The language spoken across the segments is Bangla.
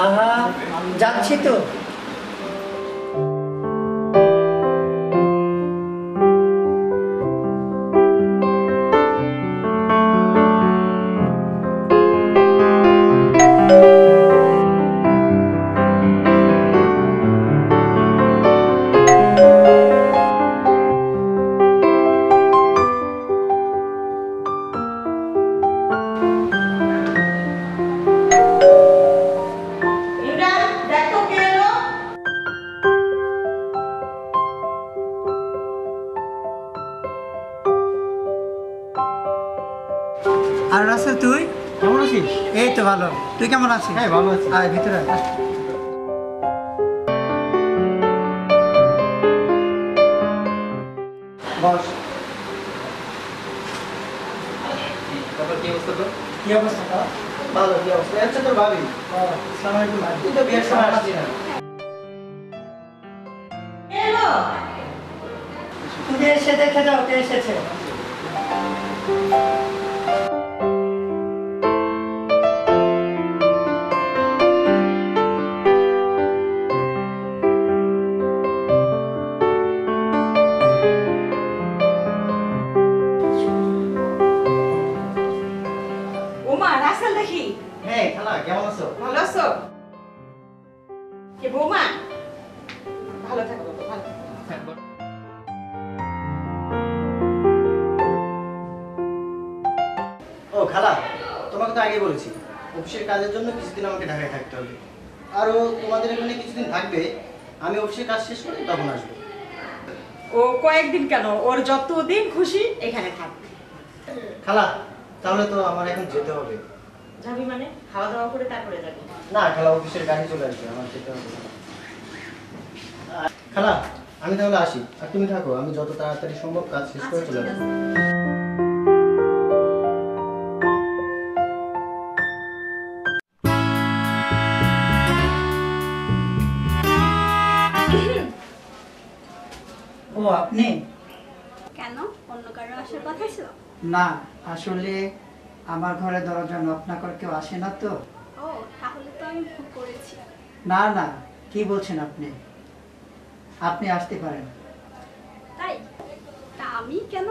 আহা, যাচ্ছি তো। আর রাসেল, তুই কেমন আছিস? এই তো ভালো। তুই কেমন আছিস? হ্যাঁ, ভালো আছি। আয় ভিতরে আয়। বস। তারপর কি অবস্থা তোর? কি অবস্থা তোর? ভালো। কি অবস্থা? আচ্ছা, তোর ভাবি আসসালামু আলাইকুম ভাই। তুই তো বিয়ের সময় আসছিস না। তুমি এসে দেখে যাও কে এসেছে। ওমা, রাসেল দেখি। হ্যাঁ খালা, কেমন আছো? ভালো আছো? কে বৌমা? ভালো থাকো বাবা, ভালো থাকো। ও খালা, তোমাকে তো আগে বলেছি অফিসের কাজের জন্য কিছুদিন আমাকে ঢাকায় থাকতে হবে। আরও তোমাদের এখানে কিছুদিন থাকবে। আমি অফিসের কাজ শেষ করে তখন আসবো। ও কয়েকদিন কেন, ওর যতদিন খুশি এখানে থাকবে। খালা, তাহলে তো আমার এখন যেতে হবে। যাবি মানে? খাওয়া দাওয়া করে তারপরে যাবি? না খালা, অফিসের কাজে চলে আসবে, আমার যেতে হবে। খালা, আমি তাহলে আসি, আর তুমি থাকো। আমি যত তাড়াতাড়ি সম্ভব কাজ শেষ করে চলে আসবো। ও আপনি? কেন, অন্য কারো আসার কথা ছিল? না, আসলে আমার ঘরে দরজা নক না করে কেউ আসে না তো। ও, তাহলে তো আমি ভুল করেছি। না না, কি বলছেন আপনি? আপনি আসতে পারেন। তাই? তা আমি কেন?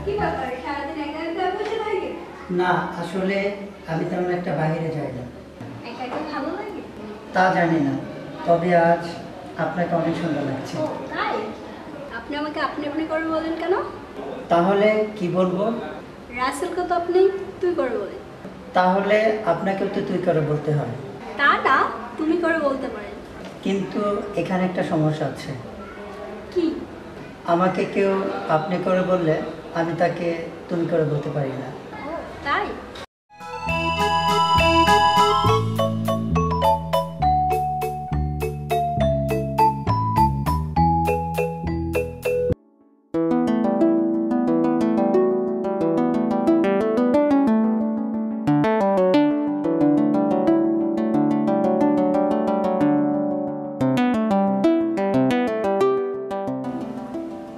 কি ব্যাপার, সারাদিন একা একা বসে থাকি? না, আসলে আমি তেমন একটা বাইরে যাই না। একা একা ভালো লাগে? তা জানি না, তবে আজ আপনাকে অনেক সুন্দর লাগছে। ও তাই? আপনি আমাকে আপনি আপনি করে বলেন কেন? তাহলে কি বলবো? রাসেলকে তো আপনি তুই করে বলেন। তাহলে আপনাকেও তো তুই করে বলতে হয়। তা না, তুমি করে বলতে পারেন। কিন্তু এখানে একটা সমস্যা আছে। কি? আমাকে কেউ আপনি করে বললে আমি তাকে তুমি করে বলতে পারি না। ও তাই?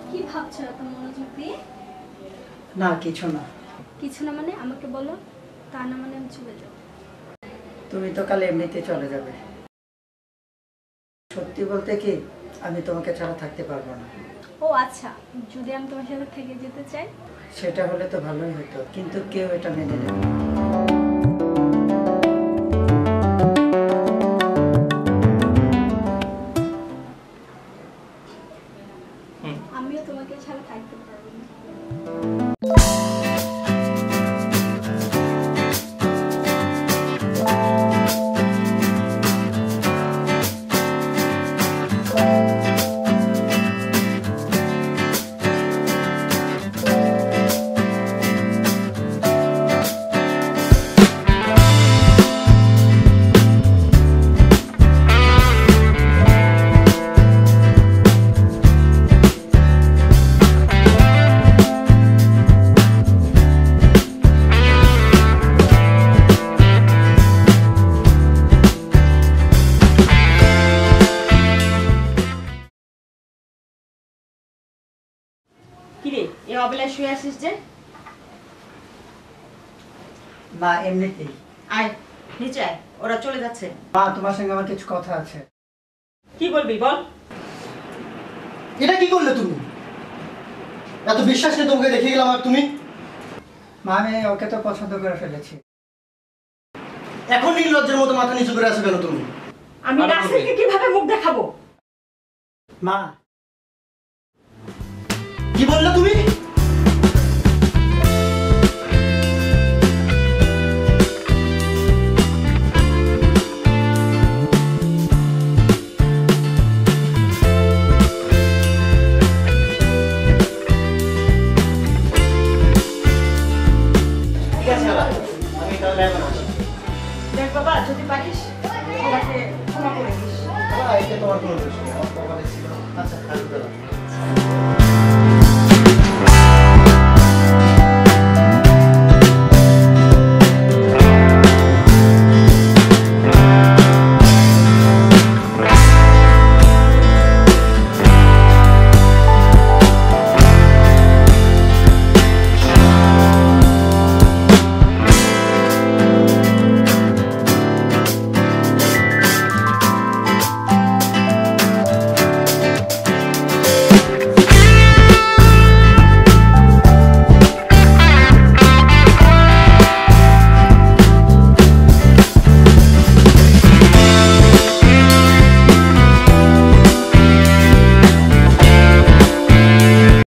কি ভাবছো এত মনোযোগ দিয়ে? না, কিছু না। কিছু না মানে? আমাকে বলো। তা না মানে আমি চলে যাবো। তুমি তো কাল এমনিতে চলে যাবে। সত্যি বলতে কি, আমি তোমাকে ছাড়া থাকতে পারবো না। ও আচ্ছা, যদি আমি তোমার সাথে থেকে যেতে চাই? সেটা হলে তো ভালোই হতো, কিন্তু কেউ এটা মেনে নেবে না। আমিও তোমাকে ছাড়া থাকতে পারবো না। এই অবেলায় শুয়ে আসিস যে? মা এমনিতেই। আয় নিচে আয়, ওরা চলে যাচ্ছে। মা তোমার সঙ্গে আমার কিছু কথা আছে। কি বলবি বল? এটা কি করলে তুমি? এত বিশ্বাস নিয়ে তোমাকে রেখে গেলাম আর তুমি? মা আমি ওকে তো পছন্দ করে ফেলেছি। এখন নির্লজ্জের মতো মাথা নিচু করে আছো কেন তুমি? আমি রাসেলকে কিভাবে মুখ দেখাবো? মা কি বললে তুমি? ঠিক আছে বাবা, আমি তাহলে এখন আসি। দেখ বাবা, যদি পারিস আমাকে ক্ষমা করে দিস। বাবা, এতে তোমার কোনো দোষ নেই, আমার কপালে ছিল। আচ্ছা, থাকবে।